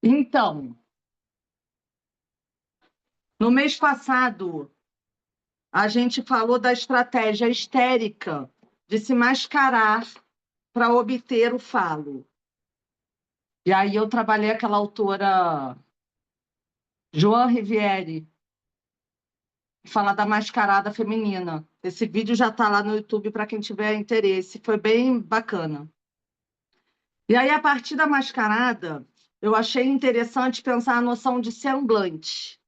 Então, no mês passado, a gente falou da estratégia histérica de se mascarar para obter o falo. E aí eu trabalhei aquela autora Joan Riviere, falar da mascarada feminina. Esse vídeo já está lá no YouTube para quem tiver interesse. Foi bem bacana. E aí, a partir da mascarada, eu achei interessante pensar a noção de semblante.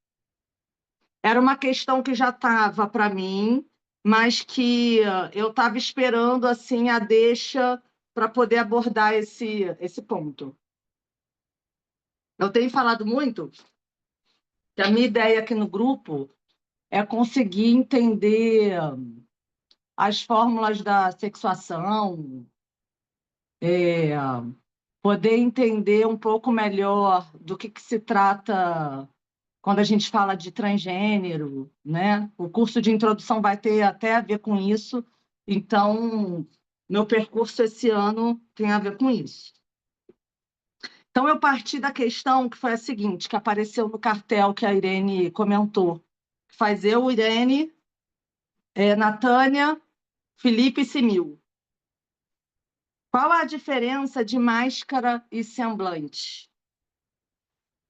Era uma questão que já estava para mim, mas que eu estava esperando assim a deixa para poder abordar esse ponto. Eu tenho falado muito que a minha ideia aqui no grupo é conseguir entender as fórmulas da sexuação, poder entender um pouco melhor do que se trata quando a gente fala de transgênero, né? O curso de introdução vai ter até a ver com isso, então meu percurso esse ano tem a ver com isso. Então eu parti da questão que foi a seguinte, que apareceu no cartel que a Irene comentou. Faz eu, Irene, Natânia, Felipe e Simil. Qual a diferença de máscara e semblante?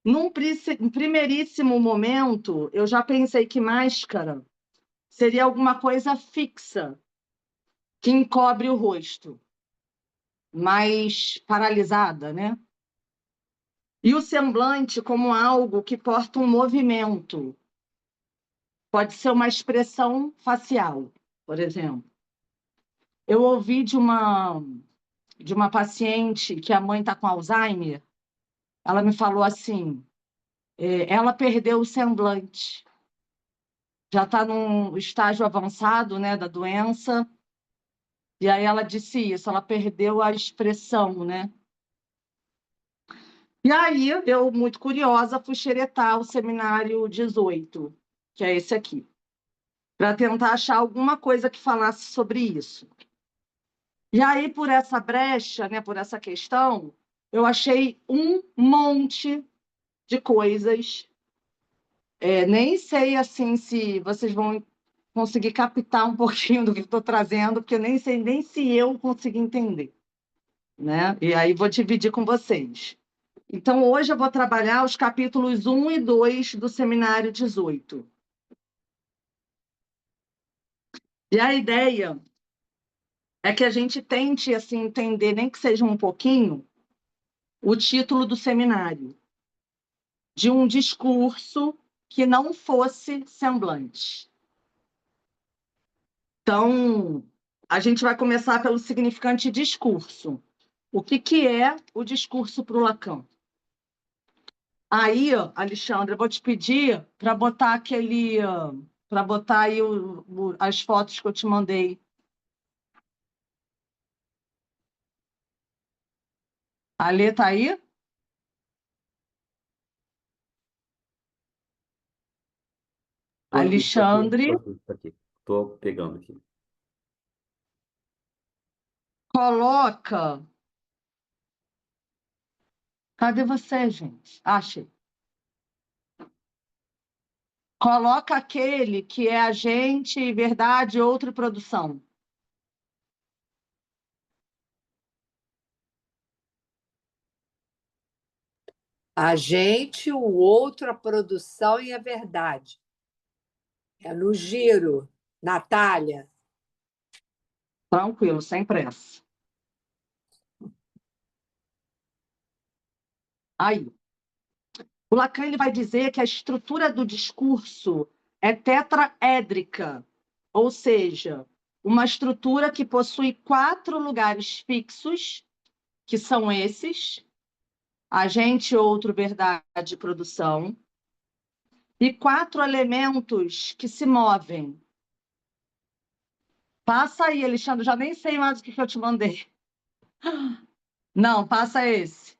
Num primeiríssimo momento, eu já pensei que máscara seria alguma coisa fixa, que encobre o rosto, mais paralisada, né? E o semblante como algo que porta um movimento. Pode ser uma expressão facial, por exemplo. Eu ouvi de uma paciente que a mãe está com Alzheimer, ela me falou assim, ela perdeu o semblante, já está num estágio avançado, né, da doença, e aí ela disse isso, ela perdeu a expressão, né? E aí, eu, muito curiosa, fui xeretar o seminário 18, que é esse aqui, para tentar achar alguma coisa que falasse sobre isso. E aí, por essa brecha, né, por essa questão, eu achei um monte de coisas. Nem sei assim se vocês vão conseguir captar um pouquinho do que estou trazendo, porque eu nem sei nem se eu consegui entender, né? E aí vou dividir com vocês. Então, hoje eu vou trabalhar os capítulos 1 e 2 do seminário 18. E a ideia é que a gente tente assim, entender, nem que seja um pouquinho, o título do seminário, de um discurso que não fosse semblante. Então, a gente vai começar pelo significante discurso. O que é o discurso para o Lacan? Aí, Alexandre, eu vou te pedir para botar para botar aí as fotos que eu te mandei. A Lê está aí? Tô aqui, tô aqui, Alexandre, tô aqui, tô aqui. Tô pegando aqui. coloca. Cadê você, gente? Achei. Coloca aquele que é agente, verdade, outra produção. A gente, o outro, a produção e a verdade. É no giro. Natália. Tranquilo, sem pressa. Aí. O Lacan ele vai dizer que a estrutura do discurso é tetraédrica, ou seja, uma estrutura que possui 4 lugares fixos, que são esses, agente, outro, verdade, produção, e 4 elementos que se movem. Passa aí, Alexandre, já nem sei mais o que eu te mandei. Não, passa esse.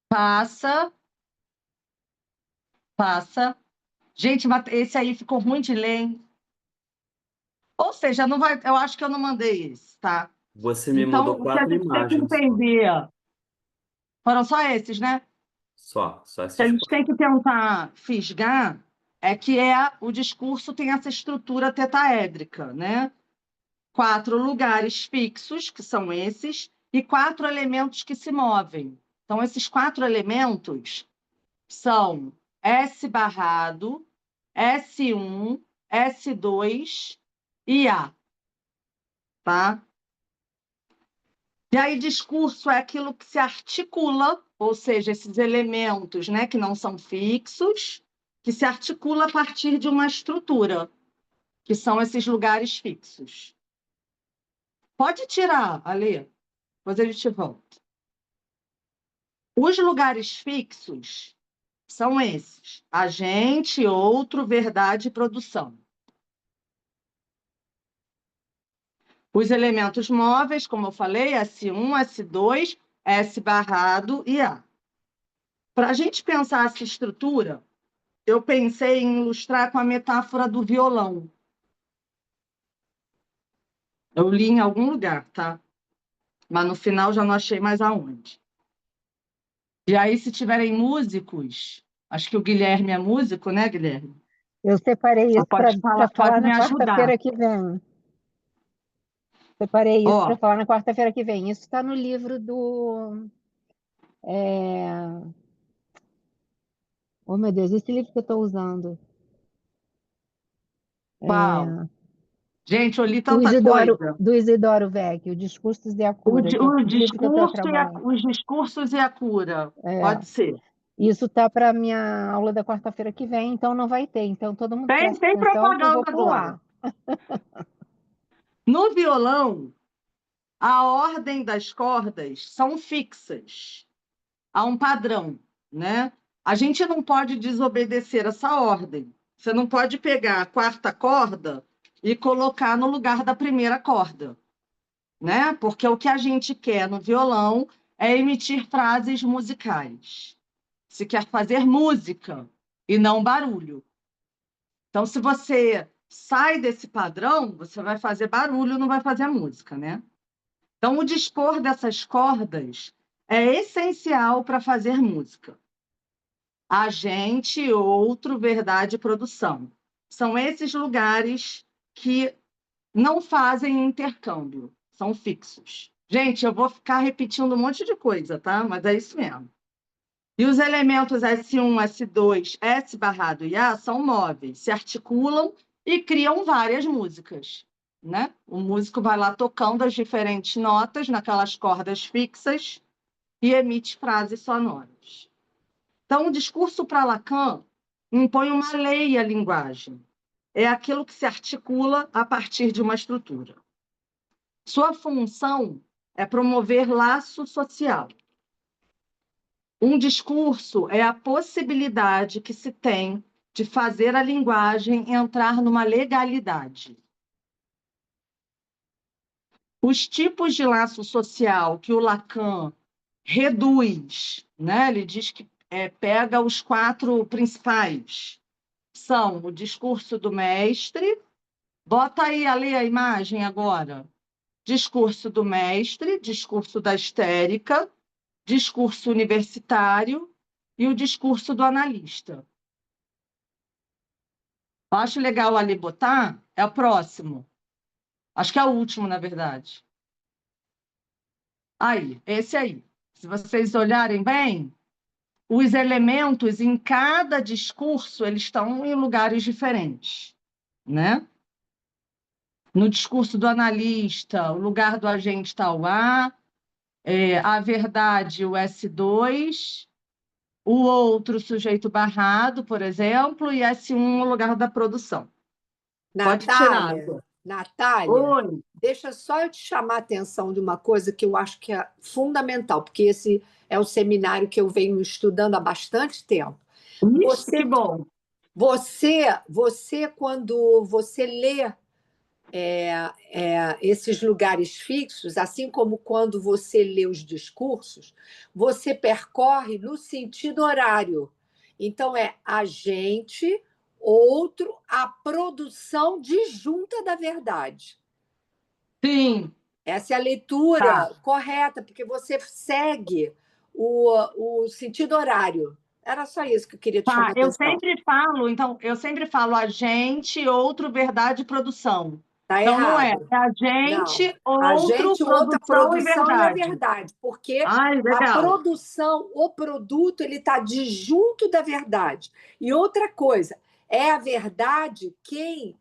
Passa, passa. Gente, esse aí ficou ruim de ler, hein? Ou seja, não vai, eu acho que eu não mandei esse, tá? Você me Então, mandou o que a 4 gente tem que imagens só. entender. Foram só esses, né? Só Que a esses gente quatro. tem que tentar fisgar é que o discurso tem essa estrutura tetaédrica, né? 4 lugares fixos, que são esses, e 4 elementos que se movem. Então, esses 4 elementos são S barrado, S1, S2 e A, tá? E aí, discurso é aquilo que se articula, ou seja, esses elementos, né, que não são fixos, que se articula a partir de uma estrutura, que são esses lugares fixos. Pode tirar, Ale, depois a gente volta. Os lugares fixos são esses: agente, outro, verdade e produção. Os elementos móveis, como eu falei, S1, S2, S barrado e A. Para a gente pensar essa estrutura, eu pensei em ilustrar com a metáfora do violão. Eu li em algum lugar, tá? Mas no final já não achei mais aonde. E aí, se tiverem músicos, acho que o Guilherme é músico, né, Guilherme? Eu separei Só isso para pode falar me na ajudar. quarta-feira que vem. Separei isso Ó, para falar na quarta-feira que vem. Isso está no livro do. Oh, meu Deus, esse livro que eu estou usando. qual? Gente, eu li Do tanta coisa. Isidoro Vecchio, Discursos e a Cura, que é o livro que eu estou trabalhando. Os discursos e a cura. É, Pode ser. isso está para a minha aula da quarta-feira que vem, então não vai ter. Então todo mundo Tem, presta tem atenção que eu vou propaganda agora. pular. No violão, a ordem das cordas são fixas. Há um padrão, né? A gente não pode desobedecer essa ordem. Você não pode pegar a quarta corda e colocar no lugar da primeira corda, né? Porque o que a gente quer no violão é emitir frases musicais. Se quer fazer música e não barulho. Então, se você sai desse padrão, você vai fazer barulho, não vai fazer música, né? Então, o dispor dessas cordas é essencial para fazer música. Agente, outro, verdade e produção. São esses lugares que não fazem intercâmbio, são fixos. Gente, eu vou ficar repetindo um monte de coisa, tá? Mas é isso mesmo. E os elementos S1, S2, S barrado e A são móveis, se articulam e criam várias músicas, né? O músico vai lá tocando as diferentes notas naquelas cordas fixas e emite frases sonoras. Então, o discurso para Lacan impõe uma lei à linguagem. É aquilo que se articula a partir de uma estrutura. Sua função é promover laço social. Um discurso é a possibilidade que se tem de fazer a linguagem entrar numa legalidade. Os tipos de laço social que o Lacan reduz, né? Ele diz que pega os 4 principais, são o discurso do mestre, bota aí a imagem agora, discurso do mestre, discurso da histérica, discurso universitário e o discurso do analista. Eu acho legal ali botar, é o próximo. Acho que é o último, na verdade. Aí, esse aí. Se vocês olharem bem, os elementos em cada discurso, eles estão em lugares diferentes, né? No discurso do analista, o lugar do agente está o A, a verdade, o S2, o outro, sujeito barrado, por exemplo, e S1, o lugar da produção. Pode tirar. Natália, Oi. deixa só eu te chamar a atenção de uma coisa que eu acho que é fundamental, porque esse é um seminário que eu venho estudando há bastante tempo. Isso, que bom. Você quando você lê esses lugares fixos, assim como quando você lê os discursos, você percorre no sentido horário. Então, é agente, outro, a produção disjunta da verdade. Sim. Essa é a leitura correta, porque você segue o sentido horário. Era só isso que eu queria te chamar a Eu atenção. sempre falo agente, outro, verdade e produção. Está Então, não é errado. agente, Não. outro, Agente, outra produção e produção e a verdade. verdade. Porque Ai, a legal. produção, o produto, ele está disjunto da verdade. E outra coisa, é a verdade quem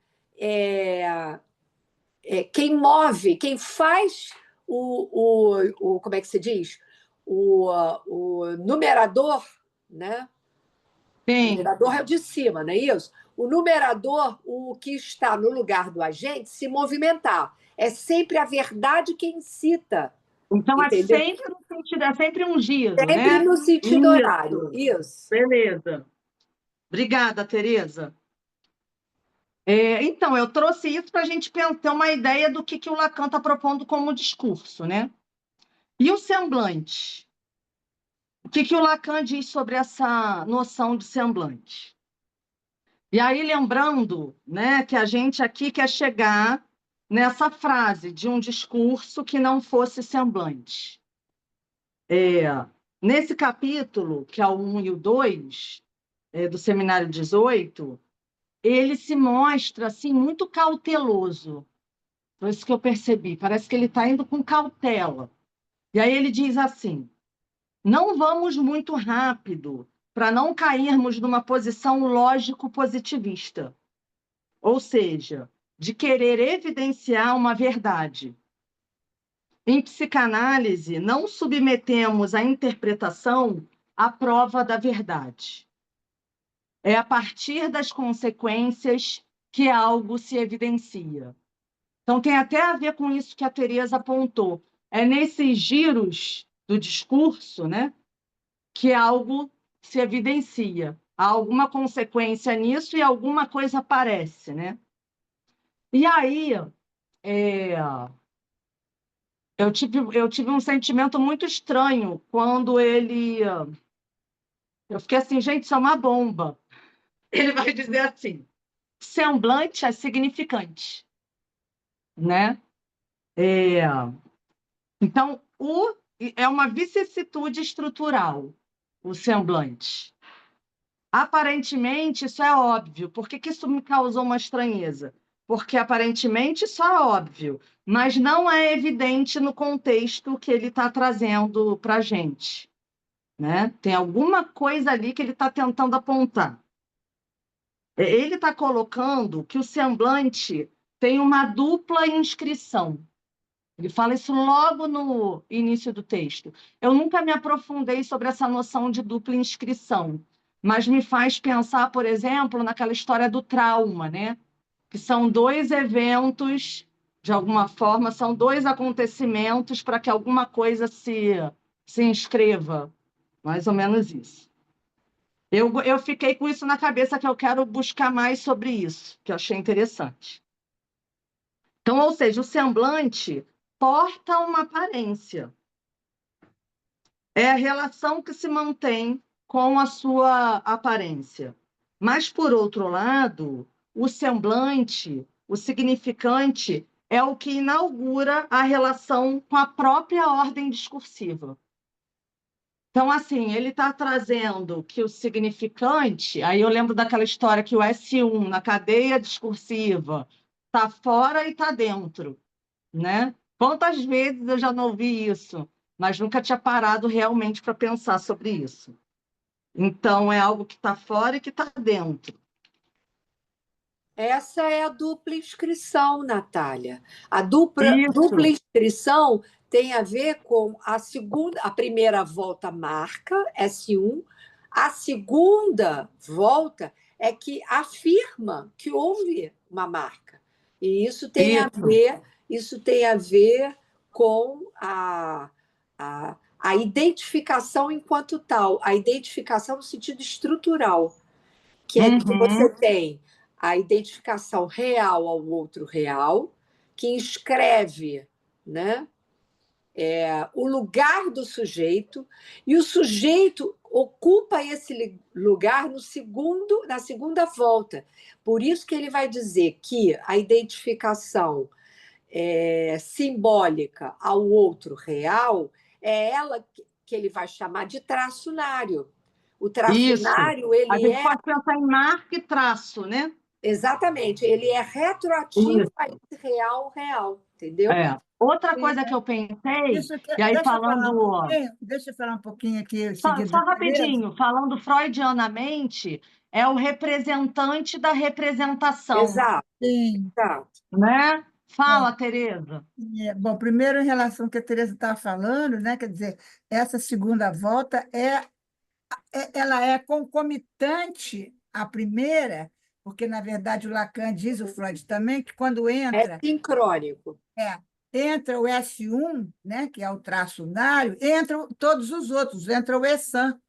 move, quem faz como é que se diz? O numerador, né? O Sim. numerador é o de cima, não é isso? O numerador, o que está no lugar do agente, se movimentar. É sempre a verdade quem incita. Então, Entendeu? é sempre no sentido, é sempre ungido, Sempre né? no sentido horário. Isso. Beleza. Obrigada, Tereza. Então, eu trouxe isso para a gente ter uma ideia do que o Lacan está propondo como discurso, né? E o semblante? O que o Lacan diz sobre essa noção de semblante? E aí, lembrando, né, que a gente aqui quer chegar nessa frase de um discurso que não fosse semblante. Nesse capítulo, que é o 1 e o 2, do Seminário 18, ele se mostra assim, muito cauteloso. Foi isso que eu percebi. Parece que ele está indo com cautela. E aí ele diz assim: não vamos muito rápido para não cairmos numa posição lógico-positivista, ou seja, de querer evidenciar uma verdade. Em psicanálise, não submetemos a interpretação à prova da verdade. É a partir das consequências que algo se evidencia. Então, tem até a ver com isso que a Tereza apontou. É nesses giros do discurso, né, que algo se evidencia. Há alguma consequência nisso e alguma coisa aparece, né? E aí, eu tive um sentimento muito estranho quando ele... Eu fiquei assim, gente, isso é uma bomba. Ele vai dizer assim, semblante é significante, né? Então, é uma vicissitude estrutural, o semblante. Aparentemente, isso é óbvio. Por que isso me causou uma estranheza? Porque aparentemente isso é óbvio, mas não é evidente no contexto que ele está trazendo para a gente, né? Tem alguma coisa ali que ele está tentando apontar. Ele está colocando que o semblante tem uma dupla inscrição. Ele fala isso logo no início do texto. Eu nunca me aprofundei sobre essa noção de dupla inscrição, mas me faz pensar, por exemplo, naquela história do trauma, né? Que são dois eventos, de alguma forma, são dois acontecimentos para que alguma coisa se inscreva. Mais ou menos isso. Eu fiquei com isso na cabeça, que eu quero buscar mais sobre isso, que eu achei interessante. Então, ou seja, o semblante porta uma aparência. É a relação que se mantém com a sua aparência. Mas, por outro lado, o semblante, o significante, é o que inaugura a relação com a própria ordem discursiva. Então, assim, ele está trazendo que o significante, aí eu lembro daquela história que o S1, na cadeia discursiva, está fora e está dentro, né? Quantas vezes eu já não ouvi isso, mas nunca tinha parado realmente para pensar sobre isso. Então, é algo que está fora e que está dentro. Essa é a dupla inscrição, Natália. A dupla inscrição tem a ver com a primeira volta marca, S1, a segunda volta é que afirma que houve uma marca. E isso tem a ver com a identificação enquanto tal, a identificação no sentido estrutural, que é que você tem a identificação real ao outro real, que inscreve, né, o lugar do sujeito, e o sujeito ocupa esse lugar na segunda volta. Por isso que ele vai dizer que a identificação simbólica ao outro real é ela que ele vai chamar de traçunário. O Isso. traçunário, A ele gente é... pode pensar em marca e traço, né? Exatamente, ele é retroativo Isso. a esse real, entendeu? É. Outra Sim, coisa que eu pensei, Isso e aí deixa eu falar um pouquinho aqui, seguindo só da Tereza. rapidinho, falando freudianamente, é o representante da representação, Exato, Sim, exato. né? Fala, é. Tereza. Bom, primeiro, em relação ao que a Tereza estava falando, né, quer dizer, essa segunda volta ela é concomitante à primeira, porque, na verdade, o Lacan diz, o Freud também, que quando É sincrônico. entra o S1, né, que é o traço unário, entram todos os outros, entra o ESAN,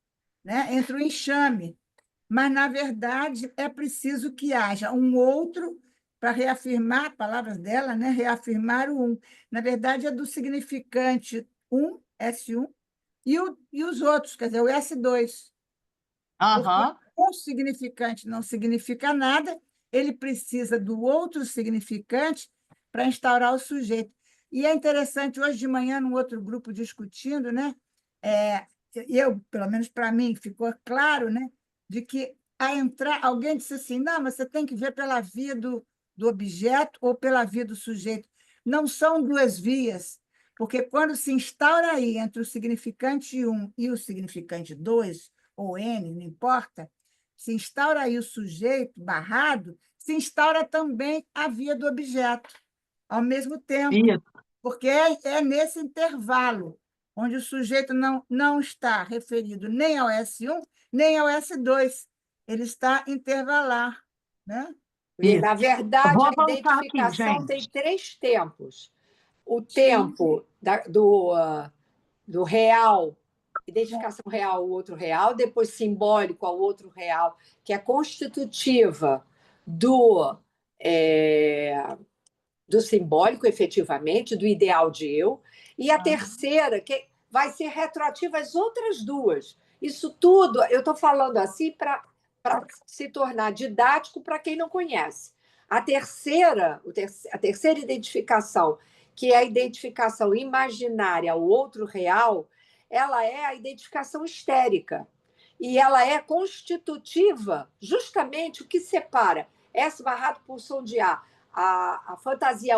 né, entra o enxame. Mas, na verdade, é preciso que haja um outro para reafirmar, palavras dela, né, reafirmar o um. Na verdade, é do significante um, S1, e os outros, quer dizer, o S2. Porque Aham. um significante não significa nada, ele precisa do outro significante para instaurar o sujeito. E é interessante, hoje de manhã, num outro grupo discutindo, né? Pelo menos para mim, ficou claro, né? De que alguém disse assim: não, mas você tem que ver pela via do objeto ou pela via do sujeito. Não são duas vias, porque quando se instaura aí entre o significante 1 e o significante 2, ou N, não importa, se instaura aí o sujeito barrado, se instaura também a via do objeto, ao mesmo tempo, Isso. porque é nesse intervalo, onde o sujeito não está referido nem ao S1, nem ao S2, ele está intervalar, né? E, Isso. na Eu verdade, vou a avançar aqui, identificação tem gente. 3 tempos. O Sim. tempo do real, identificação real ao outro real, depois simbólico ao outro real, que é constitutiva do simbólico, efetivamente, do ideal de eu, e a terceira, que vai ser retroativa às outras duas. Isso tudo, eu estou falando assim para se tornar didático para quem não conhece. A terceira identificação, que é a identificação imaginária ao outro real, ela é a identificação histérica. E ela é constitutiva, justamente o que separa S barrado por som de a fantasia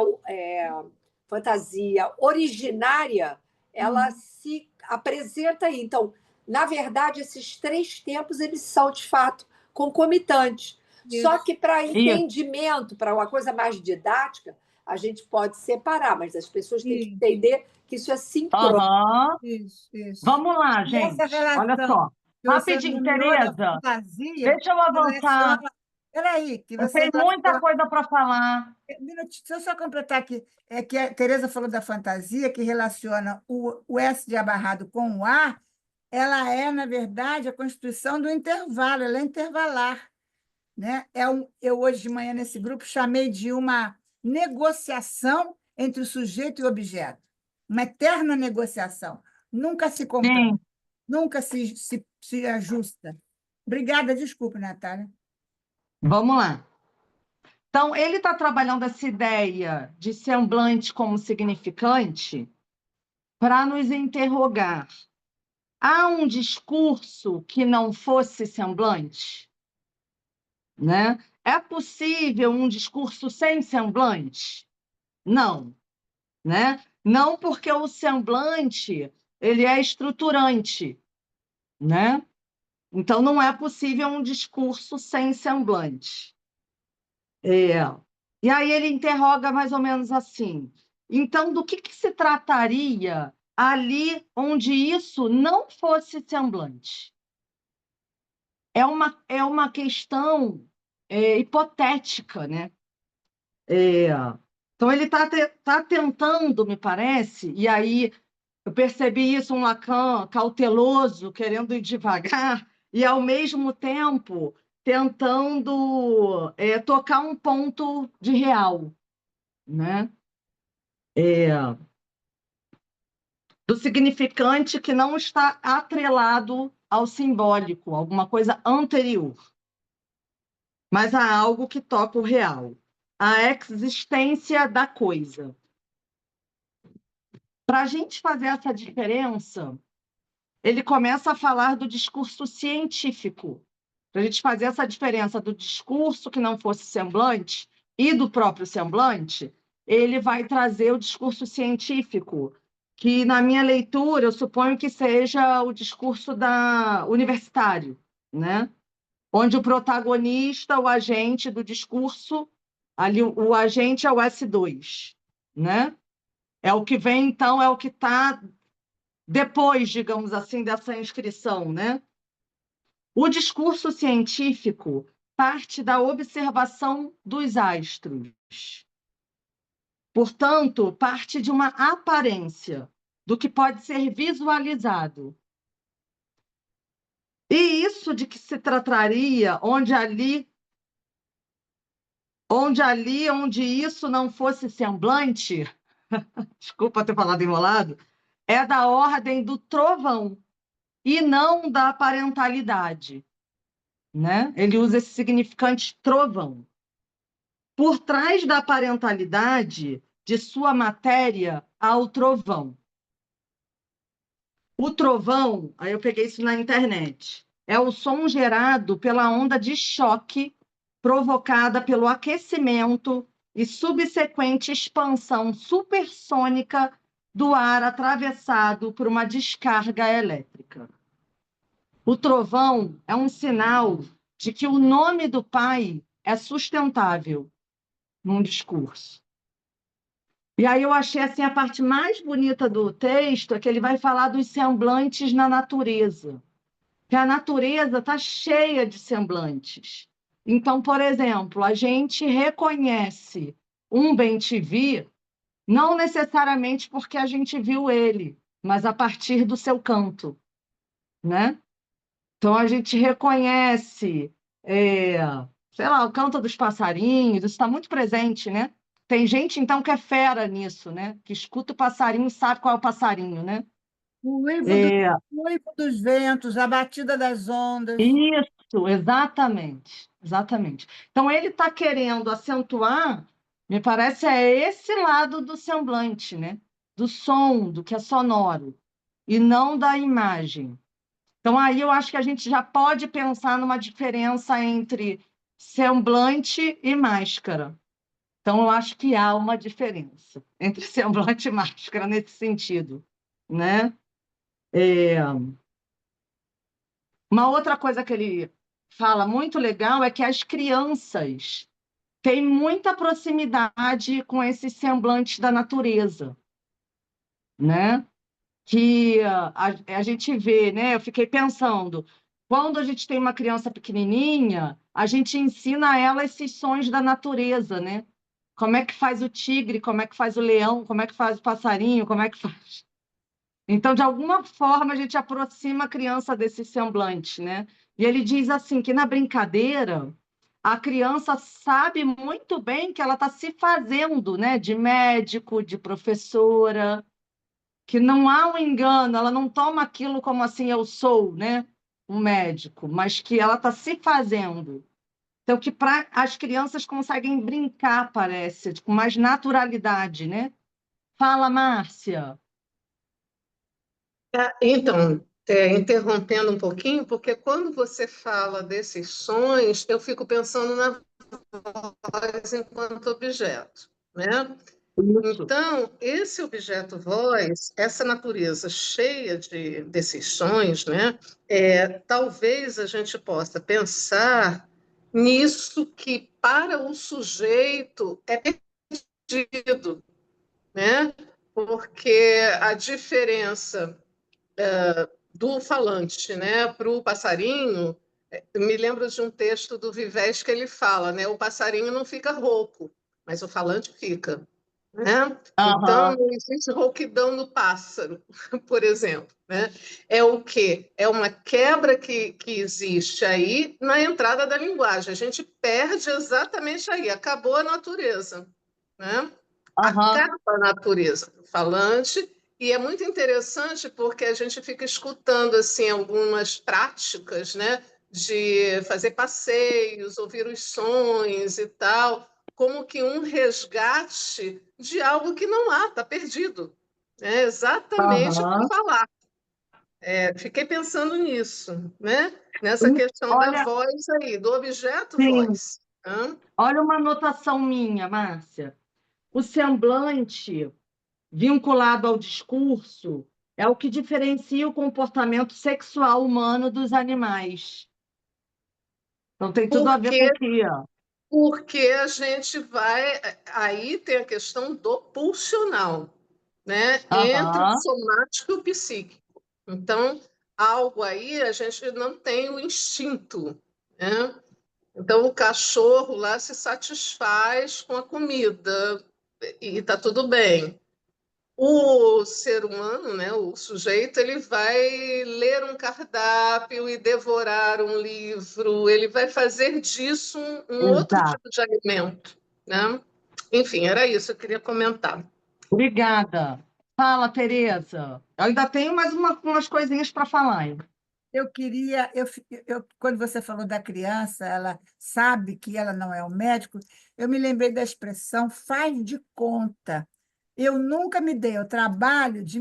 originária, ela se apresenta aí. Então, na verdade, esses 3 tempos eles são, de fato, concomitantes. Isso. Só que, para entendimento, para uma coisa mais didática, a gente pode separar, mas as pessoas têm que entender que isso é sincrônico. Aham. Isso. Vamos lá, E gente. essa relação Olha só. que você Rapidinho, nomeou da Tereza. fantasia, Deixa eu avançar. Peraí, que Eu você tenho muita coisa para falar. Minutinho, deixa eu só completar aqui. É que a Tereza falou da fantasia, que relaciona o S de abarrado com o A, ela é, na verdade, a constituição do intervalo, ela é intervalar, né? Eu, hoje de manhã, nesse grupo, chamei de uma negociação entre o sujeito e o objeto, uma eterna negociação. Nunca se completa, Sim. nunca se ajusta. Obrigada, desculpe, Natália. Vamos lá. Então, ele está trabalhando essa ideia de semblante como significante para nos interrogar. Há um discurso que não fosse semblante? Né? É possível um discurso sem semblante? Não, né? Não, porque o semblante ele é estruturante, né? Então não é possível um discurso sem semblante. E aí ele interroga mais ou menos assim: então, do que se trataria ali onde isso não fosse semblante? É uma questão hipotética, né? Então, ele está tentando, me parece, e aí eu percebi isso, um Lacan cauteloso, querendo ir devagar, e, ao mesmo tempo, tentando tocar um ponto de real, né? Do significante que não está atrelado ao simbólico, alguma coisa anterior, mas há algo que toca o real, a existência da coisa. Para a gente fazer essa diferença, ele começa a falar do discurso científico, para a gente fazer essa diferença do discurso que não fosse semblante e do próprio semblante, ele vai trazer o discurso científico, que, na minha leitura, eu suponho que seja o discurso universitário, né? Onde o protagonista, o agente do discurso, ali o agente é o S2, né? É o que vem, então, é o que está depois, digamos assim, dessa inscrição, né? O discurso científico parte da observação dos astros. Portanto, parte de uma aparência do que pode ser visualizado. E isso de que se trataria onde isso não fosse semblante, desculpa ter falado enrolado, é da ordem do trovão e não da parentalidade, né? Ele usa esse significante trovão. Por trás da parentalidade de sua matéria há o trovão. O trovão, aí eu peguei isso na internet, é o som gerado pela onda de choque provocada pelo aquecimento e subsequente expansão supersônica do ar atravessado por uma descarga elétrica. O trovão é um sinal de que o nome do pai é sustentável num discurso. E aí eu achei assim, a parte mais bonita do texto é que ele vai falar dos semblantes na natureza. Que a natureza está cheia de semblantes. Então, por exemplo, a gente reconhece um bem-te-vi não necessariamente porque a gente viu ele, mas a partir do seu canto, né? Então, a gente reconhece, sei lá, o canto dos passarinhos, isso está muito presente, né? Tem gente, então, que é fera nisso, né? Que escuta o passarinho e sabe qual é o passarinho, né? O uivo dos ventos, a batida das ondas. Isso, exatamente, exatamente. Então, ele está querendo acentuar, me parece, é esse lado do semblante, né? Do som, do que é sonoro, e não da imagem. Então, aí eu acho que a gente já pode pensar numa diferença entre semblante e máscara. Então, eu acho que há uma diferença entre semblante e máscara nesse sentido, né? Uma outra coisa que ele fala muito legal é que as crianças têm muita proximidade com esses semblantes da natureza, né? Que a gente vê, né? Eu fiquei pensando, quando a gente tem uma criança pequenininha, a gente ensina a ela esses sons da natureza, né? Como é que faz o tigre, como é que faz o leão, como é que faz o passarinho, como é que faz. Então, de alguma forma, a gente aproxima a criança desse semblante, né? E ele diz assim que na brincadeira a criança sabe muito bem que ela está se fazendo, né? De médico, de professora, que não há um engano, ela não toma aquilo como assim eu sou, né? Um médico, mas que ela está se fazendo. Então, que as crianças conseguem brincar, parece, com mais naturalidade, né? Fala, Márcia. Então, interrompendo um pouquinho, porque quando você fala desses sons, eu fico pensando na voz enquanto objeto, né? Isso. Então, esse objeto voz, essa natureza cheia desses sons, né? Talvez a gente possa pensar nisso que para o sujeito é perdido, né? Porque a diferença do falante, né, para o passarinho, me lembro de um texto do Vivés que ele fala, né, o passarinho não fica rouco, mas o falante fica, né? Então, Aham. não existe rouquidão no pássaro, por exemplo, né? É o quê? É uma quebra que existe aí na entrada da linguagem. A gente perde exatamente aí, acabou a natureza, né? Aham. Acaba a natureza do falante, e é muito interessante porque a gente fica escutando assim algumas práticas, né, de fazer passeios, ouvir os sons e tal, como que um resgate de algo que não há, está perdido. É exatamente por Aham. falar. Fiquei pensando nisso, né? Nessa questão da Olha, voz aí, do objeto sim, voz. Hã? olha uma anotação minha, Márcia. O semblante vinculado ao discurso é o que diferencia o comportamento sexual humano dos animais. Então tem tudo a ver Porque, com o que, ó. porque a gente vai. Aí tem a questão do pulsional, né? Entre o Aham, somático e o psíquico. Então, algo aí a gente não tem o instinto, né? Então, o cachorro lá se satisfaz com a comida e está tudo bem. O ser humano, né, o sujeito, ele vai ler um cardápio e devorar um livro, ele vai fazer disso um outro exato. tipo de alimento, né? Enfim, era isso que eu queria comentar. Obrigada. Fala, Tereza. Eu ainda tenho mais umas coisinhas para falar, hein? Eu queria, quando você falou da criança, ela sabe que ela não é o médico, eu me lembrei da expressão faz de conta. Eu nunca me dei o trabalho de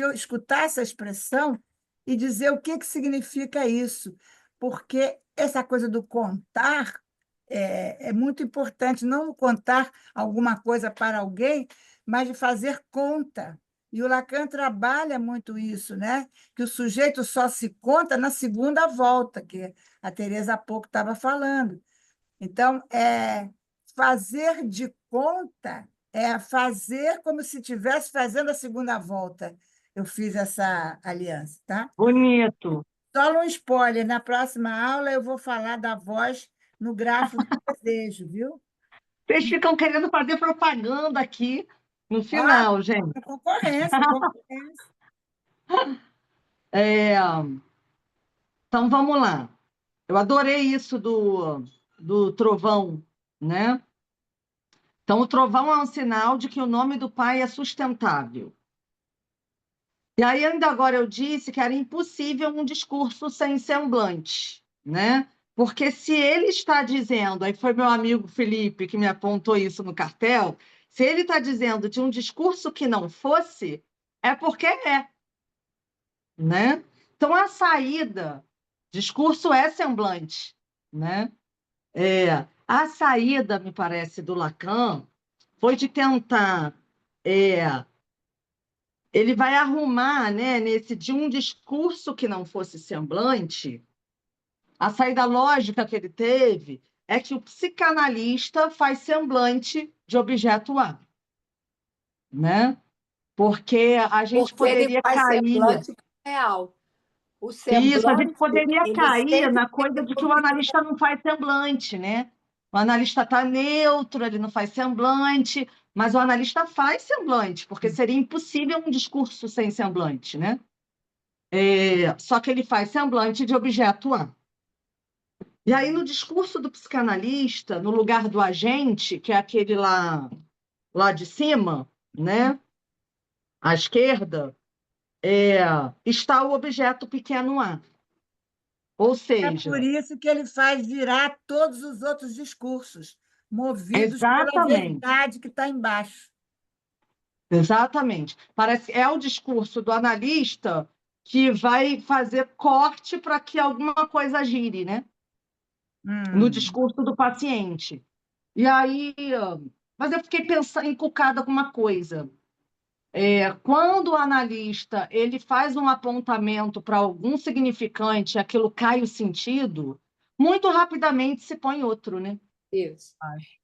eu escutar essa expressão e dizer o que significa isso, porque essa coisa do contar é muito importante, não contar alguma coisa para alguém, mas de fazer conta. E o Lacan trabalha muito isso, né? Que o sujeito só se conta na segunda volta, que a Tereza há pouco estava falando. Então, fazer de conta é fazer como se estivesse fazendo a segunda volta. Eu fiz essa aliança, tá? Bonito. Só um spoiler, na próxima aula eu vou falar da voz no grafo do desejo, viu? Vocês ficam querendo fazer propaganda aqui no Ah, final, gente. concorrência, concorrência. É, então, vamos lá. Eu adorei isso do trovão, né? Então, o trovão é um sinal de que o nome do pai é sustentável. E aí, ainda agora, eu disse que era impossível um discurso sem semblante, né? Porque se ele está dizendo, aí foi meu amigo Felipe que me apontou isso no cartel, se ele está dizendo de um discurso que não fosse, é porque é, né? Então, a saída, discurso é semblante, né? A saída, me parece, do Lacan foi de tentar. Ele vai arrumar, né, nesse de um discurso que não fosse semblante, a saída lógica que ele teve é que o psicanalista faz semblante de objeto A, né? Porque a gente Porque ele poderia faz cair. semblante real. O Isso, a gente semblante, poderia ele cair sempre na coisa tem de que o analista não faz semblante, né? O analista está neutro, ele não faz semblante, mas o analista faz semblante, porque seria impossível um discurso sem semblante, né? Só que ele faz semblante de objeto A. E aí, no discurso do psicanalista, no lugar do agente, que é aquele lá de cima, né? À esquerda, está o objeto pequeno a. Ou É por seja, isso que ele faz virar todos os outros discursos, movidos pela exatamente, verdade que está embaixo. exatamente. Parece é o discurso do analista que vai fazer corte para que alguma coisa gire, né? No Hum. discurso do paciente. E aí, mas eu fiquei pensando, encucada com uma coisa. Quando o analista ele faz um apontamento para algum significante, aquilo cai o sentido, muito rapidamente se põe outro, né? Isso.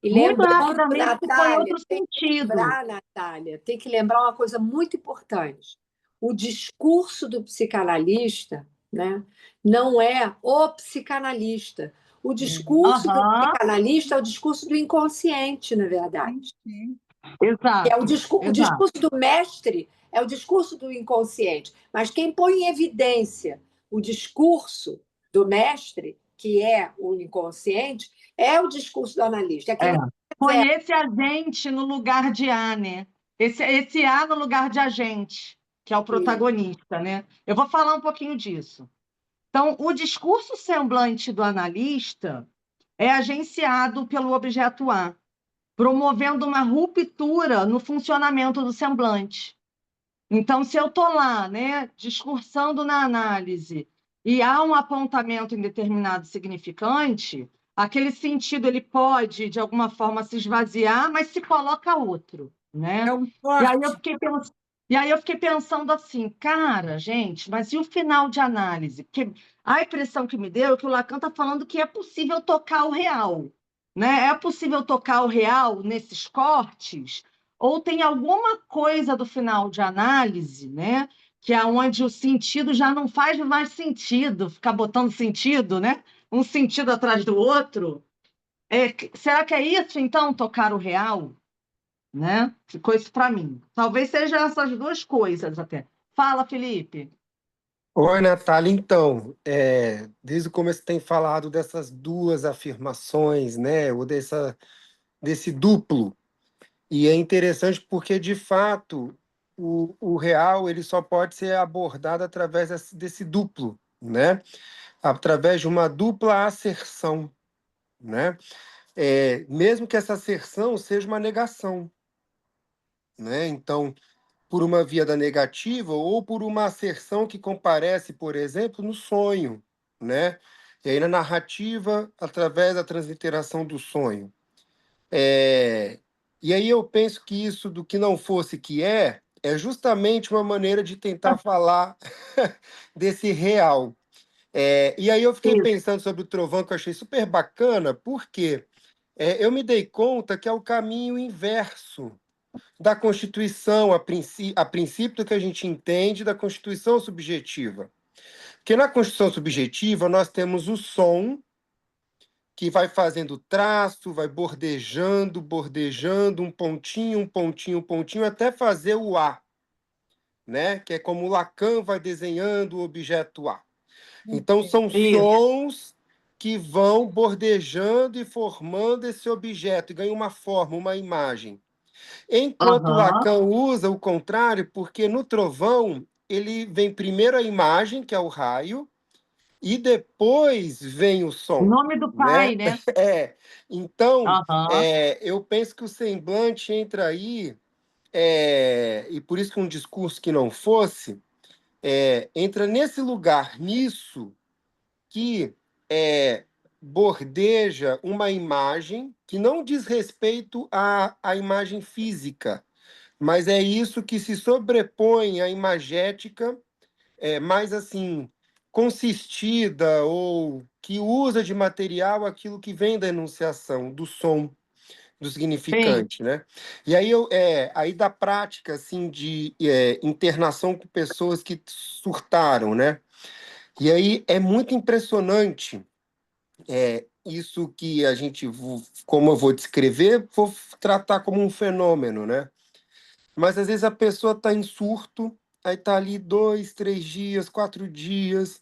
E Muito lembrando, rapidamente se põe Natália, outro sentido. Natália, tem que lembrar uma coisa muito importante. O discurso do psicanalista, né, não é o psicanalista. O discurso do Aham, psicanalista é o discurso do inconsciente, na verdade. Sim, sim. É o, exato, o exato. discurso do mestre é o discurso do inconsciente. Mas quem põe em evidência o discurso do mestre, que é o inconsciente, é o discurso do analista. É quem É. não Põe quiser. esse agente no lugar de A, né? Esse A no lugar de agente, que é o protagonista, né? Eu vou falar um pouquinho disso. Então, o discurso semblante do analista é agenciado pelo objeto A, promovendo uma ruptura no funcionamento do semblante. Então, se eu estou lá, né, discursando na análise e há um apontamento em determinado significante, aquele sentido ele pode, de alguma forma, se esvaziar, mas se coloca outro, né? É um E aí eu corte. fiquei pensando, e aí eu fiquei pensando assim, cara, gente, mas e o final de análise? Porque a impressão que me deu é que o Lacan está falando que é possível tocar o real, né? É possível tocar o real nesses cortes, ou tem alguma coisa do final de análise, né? Que é onde o sentido já não faz mais sentido, ficar botando sentido, né? Um sentido atrás do outro. Será que é isso, então, tocar o real? Né? Ficou isso para mim. Talvez sejam essas duas coisas até. Fala, Felipe. Oi, Natália. Então, desde o começo tem falado dessas duas afirmações, né? Ou desse duplo. E é interessante porque, de fato, o real ele só pode ser abordado através desse duplo, né? Através de uma dupla asserção, né? Mesmo que essa asserção seja uma negação, né? Então, por uma via da negativa ou por uma asserção que comparece, por exemplo, no sonho, né? E aí na narrativa, através da transliteração do sonho. E aí eu penso que isso do que não fosse que é justamente uma maneira de tentar falar desse real. E aí eu fiquei Isso. pensando sobre o trovão, que eu achei super bacana, porque eu me dei conta que é o caminho inverso da Constituição, a princípio do que a gente entende da Constituição subjetiva. Porque na Constituição subjetiva nós temos o som, que vai fazendo traço, vai bordejando, bordejando, um pontinho, um pontinho, um pontinho, até fazer o A, né? Que é como Lacan vai desenhando o objeto A. Então, são Isso. sons que vão bordejando e formando esse objeto, e ganham uma forma, uma imagem. Enquanto Aham. Lacan usa o contrário, porque no trovão ele vem primeiro a imagem, que é o raio, e depois vem o O som, nome do pai, né? né? Então, Aham. eu penso que o semblante entra aí, e por isso que um discurso que não fosse, entra nesse lugar, nisso, que bordeja uma imagem que não diz respeito à imagem física, mas é isso que se sobrepõe à imagética, mais assim, consistida, ou que usa de material aquilo que vem da enunciação, do som, do Sim. significante, né? E aí, aí da prática, assim, de internação com pessoas que surtaram, né? E aí é muito impressionante isso que a gente, como eu vou descrever, vou tratar como um fenômeno, né? Mas às vezes a pessoa está em surto, aí está ali 2, 3 dias, 4 dias,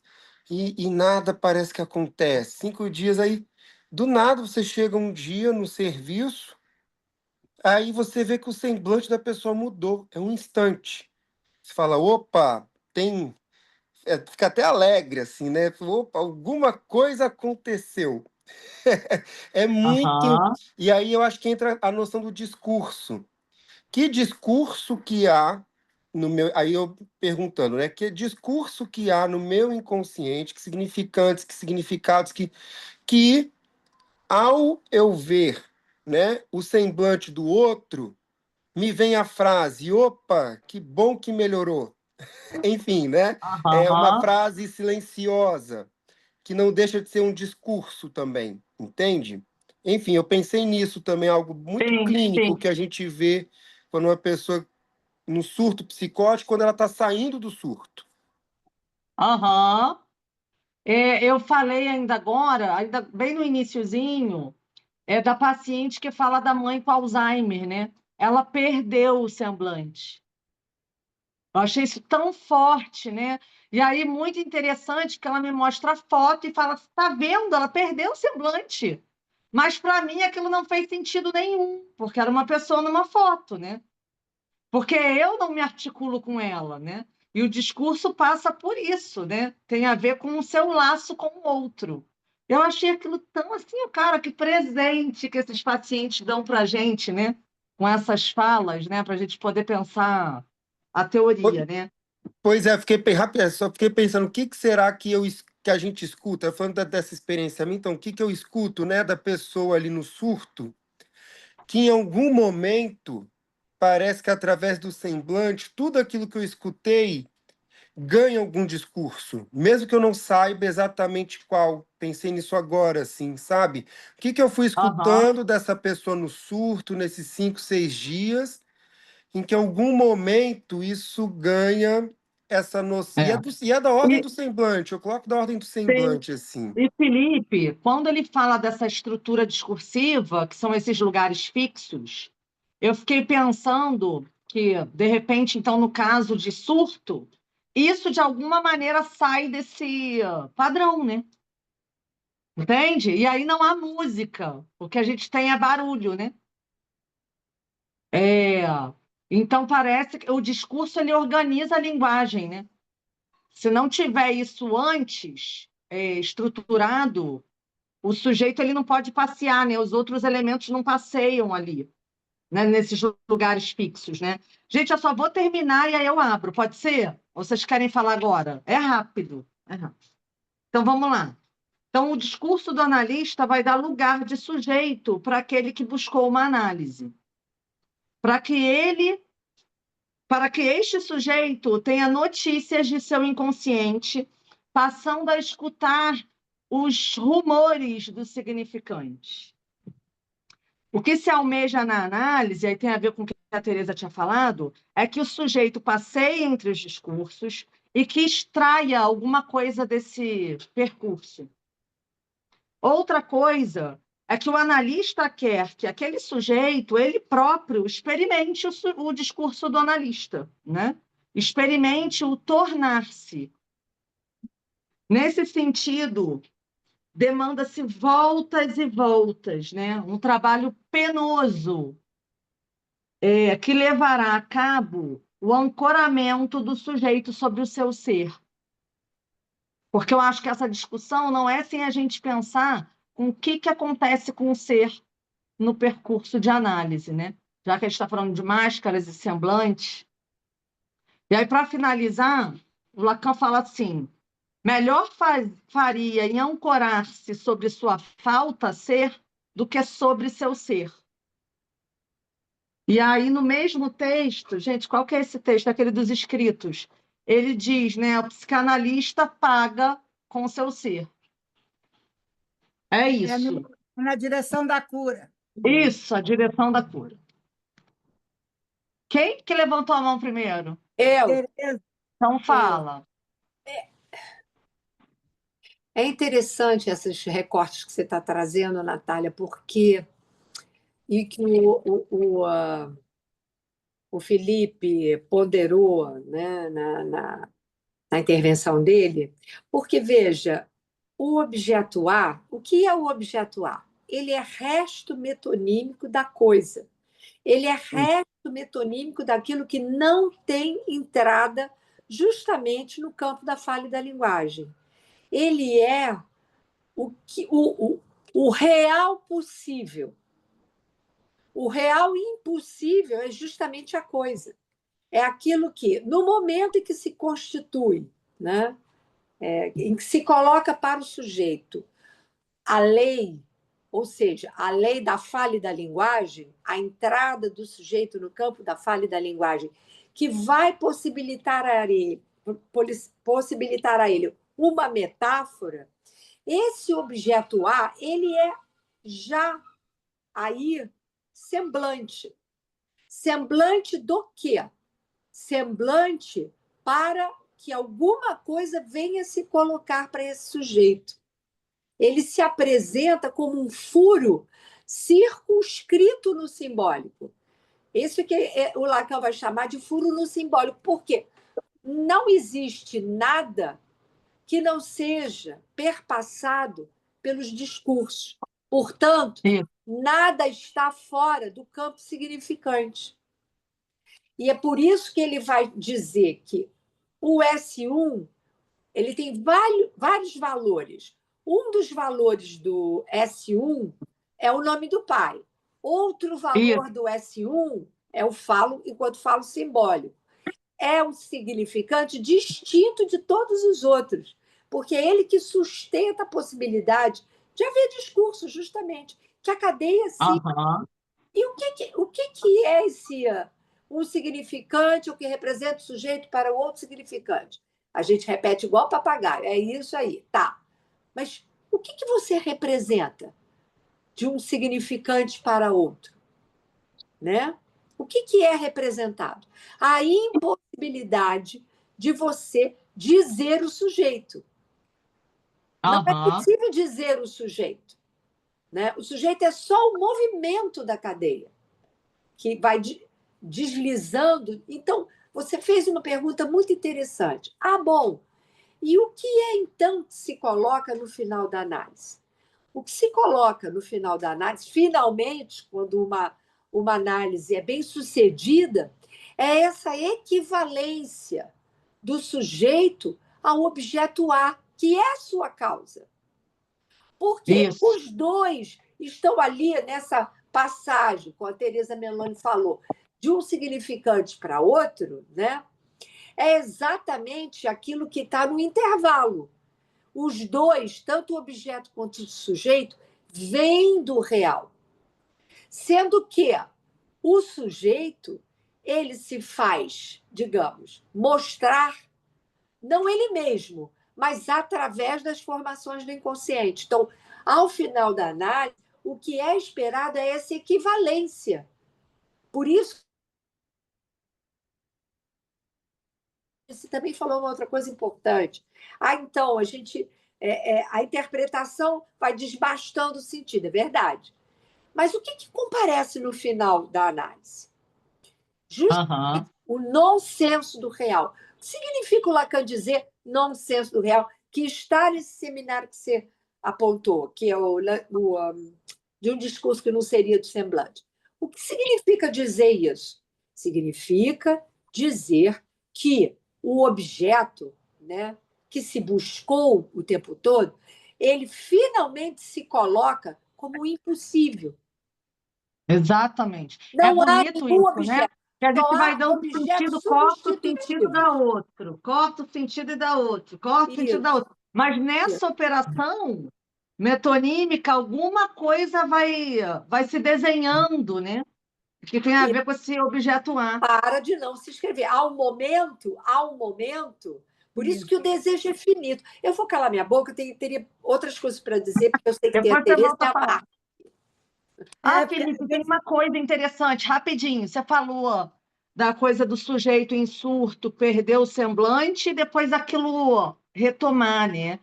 e nada parece que acontece. 5 dias, aí do nada você chega um dia no serviço, aí você vê que o semblante da pessoa mudou, é um instante. Você fala, opa, tem. Fica até alegre, assim, né? Opa, alguma coisa aconteceu. É muito. Aham. E aí eu acho que entra a noção do discurso. Que discurso que há no meu. Aí eu perguntando, né? Que discurso que há no meu inconsciente, que significantes, que significados, que ao eu ver, né, o semblante do outro, me vem a frase: opa, que bom que melhorou. Enfim, né? É uma Aham. frase silenciosa, que não deixa de ser um discurso também, entende? Enfim, eu pensei nisso também, algo muito Sim, clínico sim. que a gente vê quando uma pessoa no surto psicótico, quando ela está saindo do surto. Aham. Eu falei ainda agora, ainda bem no iniciozinho, da paciente que fala da mãe com Alzheimer, né? Ela perdeu o semblante. Eu achei isso tão forte, né? E aí, muito interessante que ela me mostra a foto e fala: está vendo? Ela perdeu o semblante. Mas para mim aquilo não fez sentido nenhum, porque era uma pessoa numa foto, né? Porque eu não me articulo com ela, né? E o discurso passa por isso, né? Tem a ver com o seu laço com o outro. Eu achei aquilo tão assim, cara, que presente que esses pacientes dão para a gente, né? Com essas falas, né? Para a gente poder pensar a teoria, né? Pois é, rápido, só fiquei pensando, o que será que a gente escuta? Falando dessa experiência minha, então, o que eu escuto, né, da pessoa ali no surto, que em algum momento parece que através do semblante, tudo aquilo que eu escutei ganha algum discurso, mesmo que eu não saiba exatamente qual. Pensei nisso agora, assim, sabe? O que eu fui Aham. escutando dessa pessoa no surto, nesses 5, 6 dias, em que em algum momento isso ganha essa noção. É. E é da ordem E, do semblante, eu coloco da ordem do tem- semblante, assim. e Felipe, quando ele fala dessa estrutura discursiva, que são esses lugares fixos, eu fiquei pensando que, de repente, então, no caso de surto, isso de alguma maneira sai desse padrão, né? Entende? E aí não há música, o que a gente tem é barulho, né? É, então parece que o discurso ele organiza a linguagem, né? Se não tiver isso antes estruturado, o sujeito ele não pode passear, né? Os outros elementos não passeiam ali, né? Nesses lugares fixos, né? Gente, eu só vou terminar e aí eu abro, pode ser? Ou vocês querem falar agora? É rápido, é rápido. Então vamos lá. Então, o discurso do analista vai dar lugar de sujeito para aquele que buscou uma análise, para que ele, para que este sujeito tenha notícias de seu inconsciente, passando a escutar os rumores do significante. O que se almeja na análise, aí tem a ver com o que a Teresa tinha falado, é que o sujeito passeie entre os discursos e que extraia alguma coisa desse percurso. Outra coisa é que o analista quer que aquele sujeito, ele próprio, experimente o discurso do analista, né? Experimente o tornar-se. Nesse sentido, demanda-se voltas e voltas, né? Um trabalho penoso, que levará a cabo o ancoramento do sujeito sobre o seu ser. Porque eu acho que essa discussão não é sem a gente pensar com o que acontece com o ser no percurso de análise, né? Já que a gente está falando de máscaras e semblantes. E aí, para finalizar, o Lacan fala assim: melhor faria em ancorar-se sobre sua falta ser do que sobre seu ser. E aí, no mesmo texto, gente, qual que é esse texto? Aquele dos escritos. Ele diz, né? O psicanalista paga com seu ser. É É isso. na direção da cura. Isso, a direção da cura. Quem que levantou a mão primeiro? Eu. Tereza, Então fala. É interessante esses recortes que você está trazendo, Natália, porque e que o Felipe ponderou, né, na intervenção dele, porque, veja, o objeto A, o que é o objeto A? Ele é resto metonímico da coisa. Ele é resto metonímico daquilo que não tem entrada justamente no campo da fala e da linguagem. Ele é o real possível. O real impossível é justamente a coisa. É aquilo que, no momento em que se constitui, né, em que se coloca para o sujeito a lei, ou seja, a lei da fala e da linguagem, a entrada do sujeito no campo da fala e da linguagem, que vai possibilitar a ele uma metáfora, esse objeto A, ele é já aí semblante. Semblante do quê? Semblante para que alguma coisa venha se colocar para esse sujeito. Ele se apresenta como um furo circunscrito no simbólico. Isso que o Lacan vai chamar de furo no simbólico. Por quê? Não existe nada que não seja perpassado pelos discursos. Portanto, nada está fora do campo significante. E é por isso que ele vai dizer que o S1 ele tem vários valores. Um dos valores do S1 é o nome do pai. Outro valor do S1 é o falo enquanto falo simbólico. é um significante distinto de todos os outros, porque é ele que sustenta a possibilidade de haver discurso, justamente, que a cadeia se... Aham. E o que é um significante, o que representa o sujeito para o outro significante? A gente repete igual papagaio, é isso aí, tá. Mas o que você representa de um significante para outro? Né? O que é representado? A impossibilidade de você dizer o sujeito. Não é Aham. possível dizer o sujeito. Né? O sujeito é só o movimento da cadeia, que vai deslizando. Então, você fez uma pergunta muito interessante. Ah, bom, e o que é então que se coloca no final da análise? O que se coloca no final da análise, finalmente, quando uma análise é bem sucedida, é essa equivalência do sujeito ao objeto A, que é a sua causa. Porque Isso. os dois estão ali nessa passagem, como a Teresa Meloni falou, de um significante para outro, né? É exatamente aquilo que está no intervalo. Os dois, tanto o objeto quanto o sujeito, vêm do real. Sendo que o sujeito, ele se faz, digamos, mostrar, não ele mesmo, mas através das formações do inconsciente. Então, ao final da análise, o que é esperado é essa equivalência. Por isso, você também falou uma outra coisa importante. Então, a interpretação vai desbastando o sentido, é verdade. Mas o que comparece no final da análise? Justamente o nonsenso do real. O que significa o Lacan dizer nonsenso do real? Que está nesse seminário que você apontou, que é de um discurso que não seria do semblante. O que significa dizer isso? Significa dizer que o objeto, né, que se buscou o tempo todo, ele finalmente se coloca como impossível. Exatamente. É Não há bonito nenhum isso, né? objeto. Que a Só gente vai há dando objeto sentido, corta o sentido substitutivo. da outro, corta o sentido e dá outro, corta o sentido da outro. Mas nessa operação metonímica, alguma coisa vai se desenhando, né? Que tem a ver com esse objeto A. Para de não se escrever. Há um momento, por isso que o desejo é finito. Eu vou calar minha boca, teria outras coisas para dizer, porque eu sei que tem a Depois você Tereza volta e a a falar. Marta. Felipe, tem uma coisa interessante, rapidinho. Você falou da coisa do sujeito em surto, perder o semblante e depois aquilo retomar, né?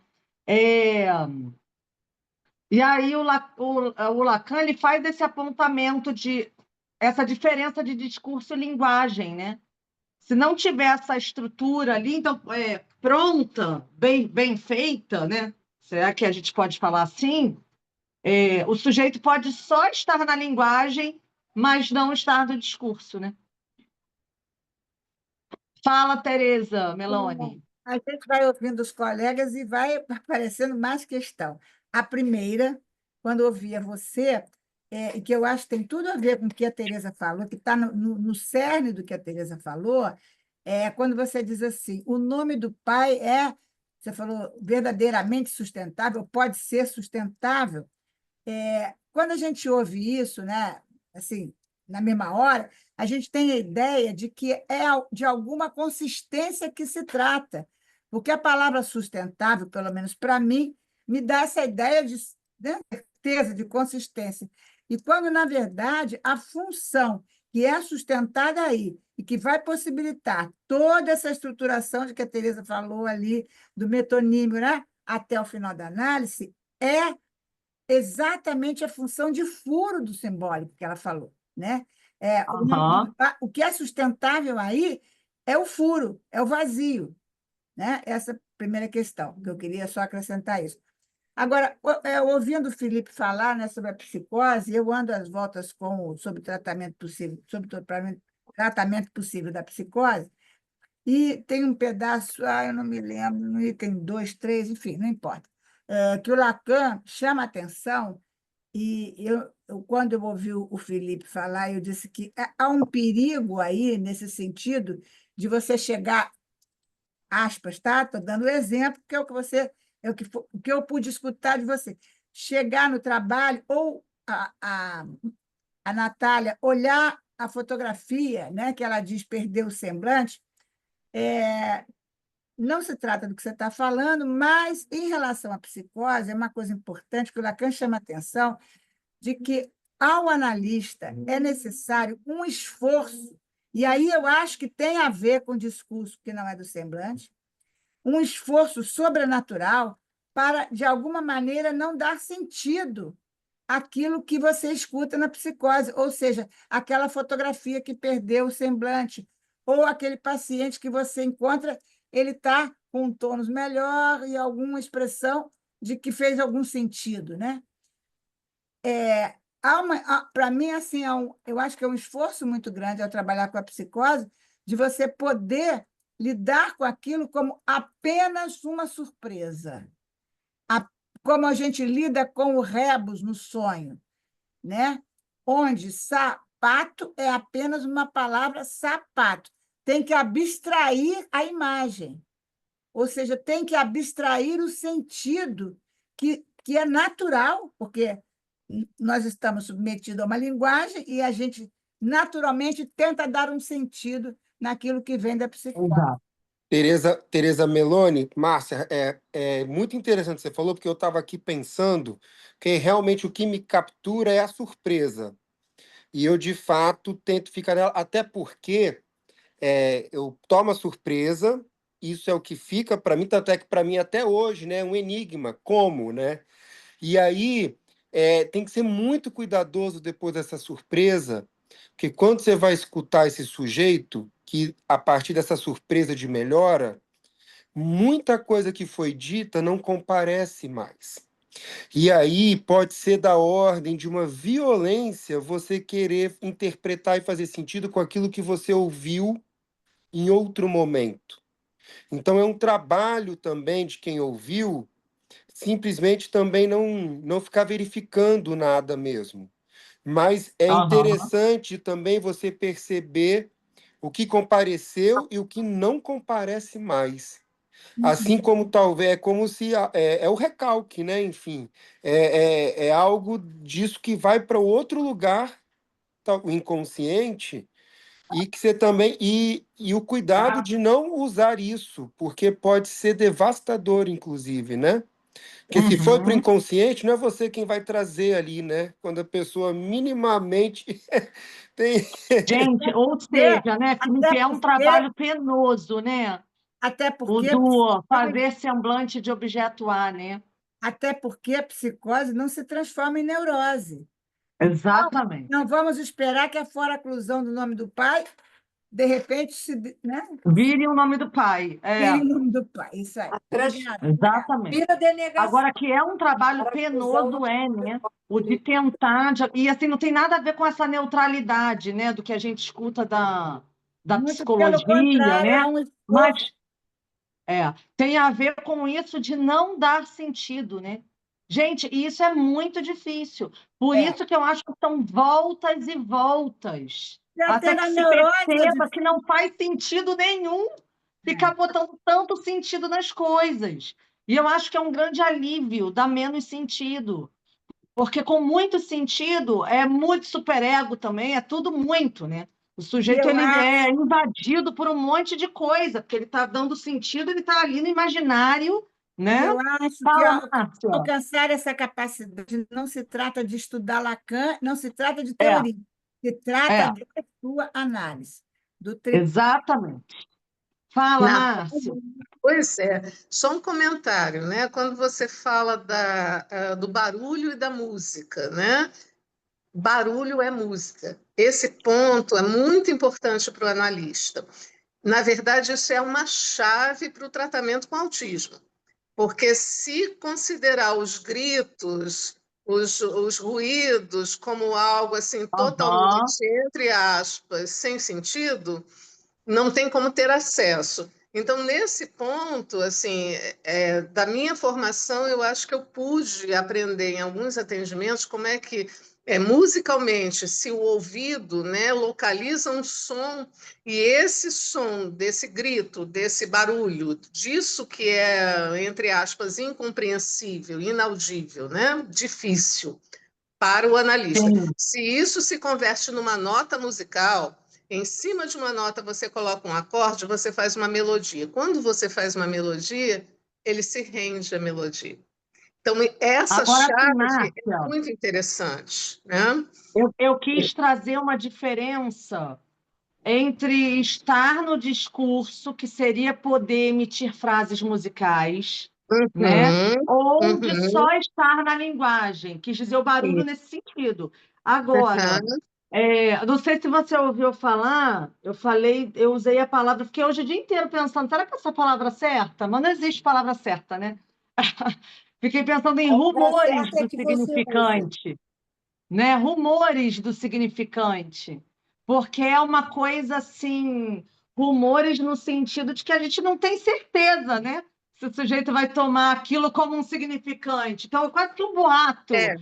E aí o Lacan ele faz esse apontamento de essa diferença de discurso e linguagem, né? Se não tiver essa estrutura ali, então, pronta, bem feita, né? Será que a gente pode falar assim? O sujeito pode só estar na linguagem, mas não estar no discurso, né? Fala, Teresa Meloni. A gente vai ouvindo os colegas e vai aparecendo mais questão. A primeira, quando ouvia você, e que eu acho que tem tudo a ver com o que a Teresa falou, que está no cerne do que a Teresa falou, é quando você diz assim, o nome do pai você falou, verdadeiramente sustentável, pode ser sustentável. Quando a gente ouve isso, né, assim, na mesma hora, a gente tem a ideia de que é de alguma consistência que se trata, porque a palavra sustentável, pelo menos para mim, me dá essa ideia de, né, certeza, de consistência. E quando, na verdade, a função que é sustentada aí e que vai possibilitar toda essa estruturação de que a Teresa falou ali, do metonímio, né, até o final da análise, é exatamente a função de furo do simbólico que ela falou, né? O que é sustentável aí é o furo, é o vazio, né? Essa é a primeira questão, que eu queria só acrescentar isso. Agora, ouvindo o Felipe falar, né, sobre a psicose, eu ando às voltas sobre tratamento possível, tratamento possível da psicose, e tem um pedaço, eu não me lembro, no item 2, 3, enfim, não importa, que o Lacan chama a atenção Quando eu ouvi o Felipe falar, eu disse que há um perigo aí, nesse sentido, de você chegar, aspas, tá? Estou dando exemplo, que é o que o que eu pude escutar de você. Chegar no trabalho, ou a Natália olhar a fotografia, né, que ela diz perder o semblante, não se trata do que você está falando, mas, em relação à psicose, é uma coisa importante que o Lacan chama a atenção, de que, ao analista, é necessário um esforço, e aí eu acho que tem a ver com o discurso que não é do semblante, um esforço sobrenatural para, de alguma maneira, não dar sentido àquilo que você escuta na psicose, ou seja, aquela fotografia que perdeu o semblante, ou aquele paciente que você encontra, ele está com um tônus melhor e alguma expressão de que fez algum sentido, né? Para mim, assim, eu acho que é um esforço muito grande ao trabalhar com a psicose, de você poder lidar com aquilo como apenas uma surpresa. Como a gente lida com o rebus no sonho, né? Onde sapato é apenas uma palavra sapato. Tem que abstrair a imagem, ou seja, tem que abstrair o sentido que é natural, porque nós estamos submetidos a uma linguagem e a gente naturalmente tenta dar um sentido naquilo que vem da psicose. Exato. Tereza Meloni, Márcia, é muito interessante o que você falou, porque eu estava aqui pensando que realmente o que me captura é a surpresa. E eu, de fato, tento ficar nela, até porque eu tomo a surpresa, isso é o que fica para mim, tanto é que para mim até hoje, né, é um enigma, como, né? E aí tem que ser muito cuidadoso depois dessa surpresa, porque quando você vai escutar esse sujeito, que a partir dessa surpresa de melhora, muita coisa que foi dita não comparece mais. E aí pode ser da ordem de uma violência você querer interpretar e fazer sentido com aquilo que você ouviu em outro momento. Então é um trabalho também de quem ouviu simplesmente também não ficar verificando nada mesmo. Mas é interessante também você perceber o que compareceu e o que não comparece mais. Assim como talvez, é como se é o recalque, né? Enfim, é algo disso que vai para outro lugar, o inconsciente, e que você também. E o cuidado de não usar isso, porque pode ser devastador, inclusive, né? Porque se for para o inconsciente, não é você quem vai trazer ali, né? Quando a pessoa minimamente tem. Gente, ou seja, né, Felipe, é um trabalho penoso, né? Até O porque, do fazer semblante de objeto A, né? até porque a psicose não se transforma em neurose. Exatamente. Não vamos esperar que a foraclusão do nome do pai, de repente, né? Vire o nome do pai. Vire o nome do pai. Isso aí. Exatamente. Vira denegação. Agora, que é um trabalho penoso, né? O de tentar... E, assim, não tem nada a ver com essa neutralidade, né? Do que a gente escuta da Muito pelo psicologia, contrário, né? é um esforço. Mas tem a ver com isso de não dar sentido, né? Gente, isso é muito difícil. Por isso que eu acho que são voltas e voltas. Até que se perceba que não faz sentido nenhum ficar botando tanto sentido nas coisas. E eu acho que é um grande alívio dar menos sentido. Porque com muito sentido é muito superego também, é tudo muito, né? O sujeito ele é invadido por um monte de coisa, porque ele está dando sentido, ele está ali no imaginário, né? Eu acho que alcançar essa capacidade não se trata de estudar Lacan, não se trata de teoria, se trata da sua análise. Exatamente. Fala, Márcio. Pois é, só um comentário, né? Quando você fala do barulho e da música, né? Barulho é música. Esse ponto é muito importante para o analista. Na verdade, isso é uma chave para o tratamento com autismo, porque se considerar os gritos, os ruídos como algo assim totalmente, entre aspas, sem sentido, não tem como ter acesso. Então, nesse ponto, assim, da minha formação, eu acho que eu pude aprender em alguns atendimentos como é que, musicalmente, se o ouvido, né, localiza um som, e esse som, desse grito, desse barulho, disso que é, entre aspas, incompreensível, inaudível, né, difícil para o analista. Sim. Se isso se converte numa nota musical, em cima de uma nota você coloca um acorde, você faz uma melodia. Quando você faz uma melodia, ele se rende à melodia. Então, essa Agora, assim, chave é Márcia, muito interessante, né? eu quis trazer uma diferença entre estar no discurso, que seria poder emitir frases musicais, né? Uhum, Ou de uhum, só estar na linguagem, quis dizer o barulho sim, nesse sentido. Agora, uhum, não sei se você ouviu falar, eu usei a palavra, fiquei hoje o dia inteiro pensando, será que essa palavra é certa? Mas não existe palavra certa, né? Fiquei pensando em A palavra rumores certa é do que você usa. significante, né? Rumores do significante, porque é uma coisa assim, rumores no sentido de que a gente não tem certeza, né? Se o sujeito vai tomar aquilo como um significante. Então, é quase que um boato. é.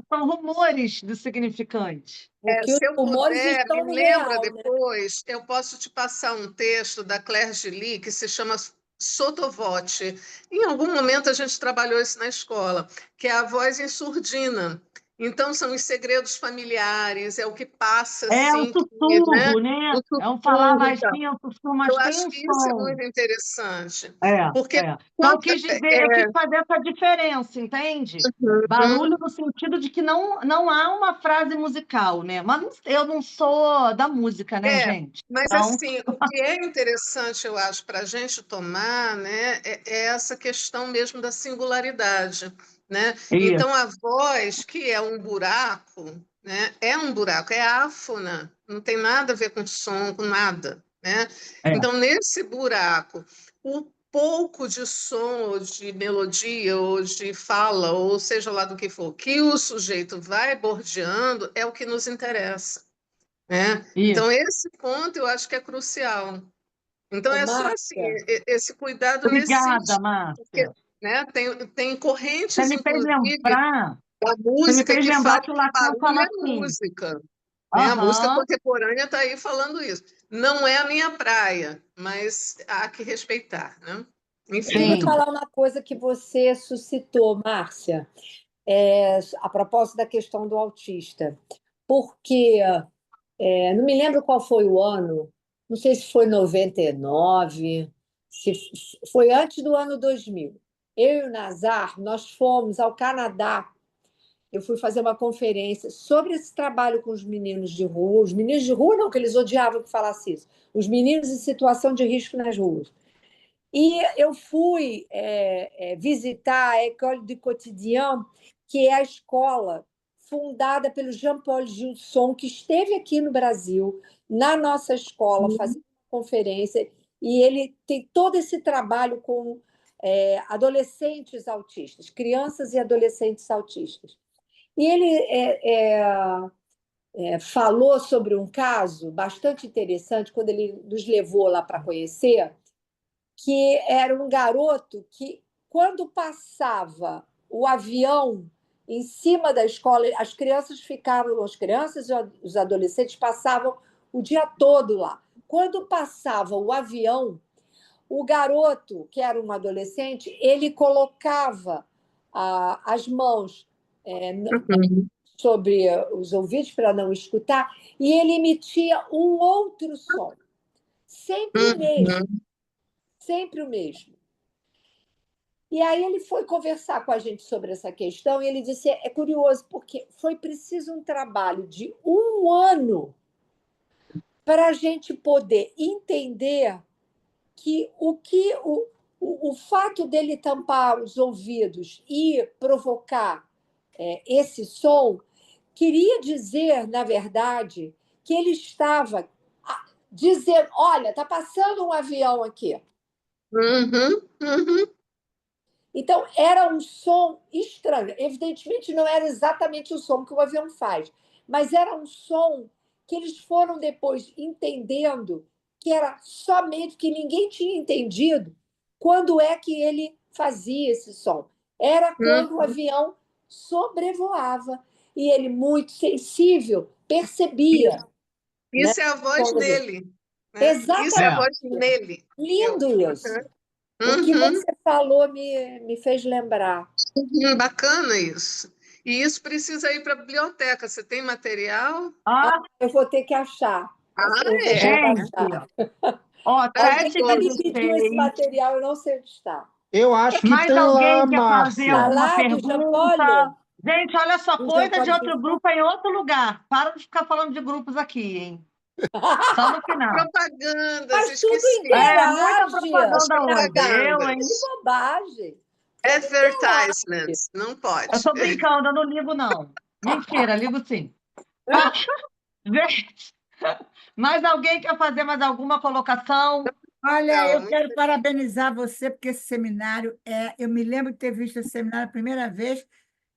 São rumores do significante. Porque os Se eu rumores puder, me estão no lembra real, né? depois, eu posso te passar um texto da Claire Gilly que se chama Sotovoce. Em algum momento a gente trabalhou isso na escola, que é a voz em surdina. Então, são os segredos familiares, é o que passa É o assim, né? sussurro, né? O É um falar sussurro e tal. baixinho, é um sussurro, Eu mas tem acho um que isso é som. muito interessante, É, porque é. Então, eu quanto, quis dizer, eu quis fazer essa diferença, entende? Barulho no sentido de que não há uma frase musical, né? Mas eu não sou da música, né, É, gente? mas Então, assim, o que é interessante, eu acho, para a gente tomar, né, é essa questão mesmo da singularidade, né? isso. Então, a voz, que é um buraco, né, é um buraco, é áfona, não tem nada a ver com som, com nada, né? É, Então, nesse buraco, o pouco de som, ou de melodia, ou de fala, ou seja lá do que for, que o sujeito vai bordeando, é o que nos interessa, né? isso. Então, esse ponto eu acho que é crucial. Então, Ô, é só assim, Márcia, esse cuidado nesse Obrigada, sentido, porque, Márcia. né, tem Você correntes, me fez inclusive, lembrar, da você me música fez que lembrar falam que o que Lacan barulho fala é assim. música, né? A música Aham, contemporânea está aí falando isso. Não é a minha praia, mas há que respeitar, né? eu queria Enfim. sim. falar uma coisa que você suscitou, Márcia, a propósito da questão do autista. Porque não me lembro qual foi o ano, não sei se foi 99, se foi antes do ano 2000. Eu e o Nazar, nós fomos ao Canadá. Eu fui fazer uma conferência sobre esse trabalho com os meninos de rua. Os meninos de rua, não, que eles odiavam que falasse isso. Os meninos em situação de risco nas ruas. E eu fui visitar a École du Quotidien, que é a escola fundada pelo Jean-Paul Gilson, que esteve aqui no Brasil, na nossa escola, fazendo uma conferência, e ele tem todo esse trabalho com adolescentes autistas, crianças e adolescentes autistas. E ele falou sobre um caso bastante interessante, quando ele nos levou lá para conhecer, que era um garoto que, quando passava o avião em cima da escola, as crianças e os adolescentes passavam o dia todo lá. Quando passava o avião, o garoto, que era um adolescente, ele colocava as mãos Uhum, sobre os ouvidos para não escutar, e ele emitia um outro som, sempre o mesmo, uhum, sempre o mesmo. E aí ele foi conversar com a gente sobre essa questão e ele disse: é curioso, porque foi preciso um trabalho de um ano para a gente poder entender que o fato dele tampar os ouvidos e provocar esse som queria dizer, na verdade, que ele estava dizendo: olha, está passando um avião aqui. uhum, uhum. Então, era um som estranho. Evidentemente, não era exatamente o som que o avião faz, mas era um som que eles foram depois entendendo que era somente que ninguém tinha entendido quando é que ele fazia esse som. Era quando o avião sobrevoava e ele, muito sensível, percebia. Isso é a voz dele. Né? Exatamente. Isso é a voz dele. Lindo isso. O que você falou me fez lembrar. Bacana isso. E isso precisa ir para a biblioteca. Você tem material? Eu vou ter que achar. Gente, ó, Alguém teste me de pediu esse vocês. material, eu não sei onde está. Eu acho que Mais tem alguém lá, quer fazer Márcia. alguma Lá do pergunta? Jean-Paul? Gente, olha só, Do coisa de Jean-Paul outro grupo é em outro lugar. Para de ficar falando de grupos aqui, hein? Só no final. Propagandas, Mas tudo esqueci. Muita interage. propaganda hoje. Eu, hein? Que bobagem. Advertisements, não pode. Eu tô brincando, eu não ligo, não. Mentira, ligo sim. Gente, mais alguém quer fazer mais alguma colocação? Olha, eu quero parabenizar você, porque esse seminário eu me lembro de ter visto esse seminário a primeira vez,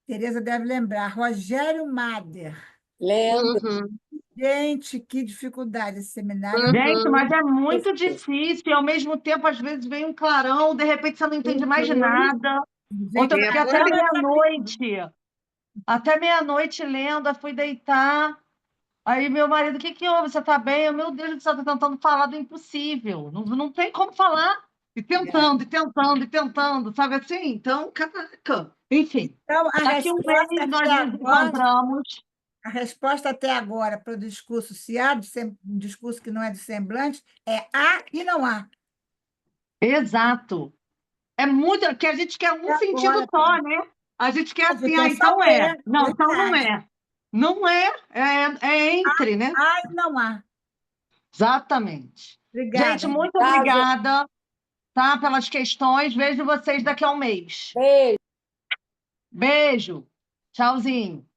Tereza deve lembrar, Rogério Mader. Lembro. Gente, que dificuldade esse seminário. Gente, mas é muito difícil, e ao mesmo tempo, às vezes, vem um clarão, de repente você não entende mais nada. Ontem eu fiquei até meia-noite. Até meia-noite lendo, aí fui deitar. Aí meu marido, o que que houve? Você tá bem? Eu, meu Deus do céu, tô tentando falar do impossível. Não tem como falar. E tentando, sabe assim? Então, caraca. Enfim, Então, a daqui um mês resposta nós até nos agora, encontramos. a resposta até agora para o discurso, se há um discurso que não é do semblante, é há e não há. Exato. É muito que a gente quer um sentido só, né? A gente quer assim, Então, então só é. Não, então não verdade. é. Não é, é entre, né? Há e não há. Exatamente. Obrigada. Gente, muito obrigada, tá, pelas questões. Vejo vocês daqui a um mês. Beijo. Beijo. Tchauzinho.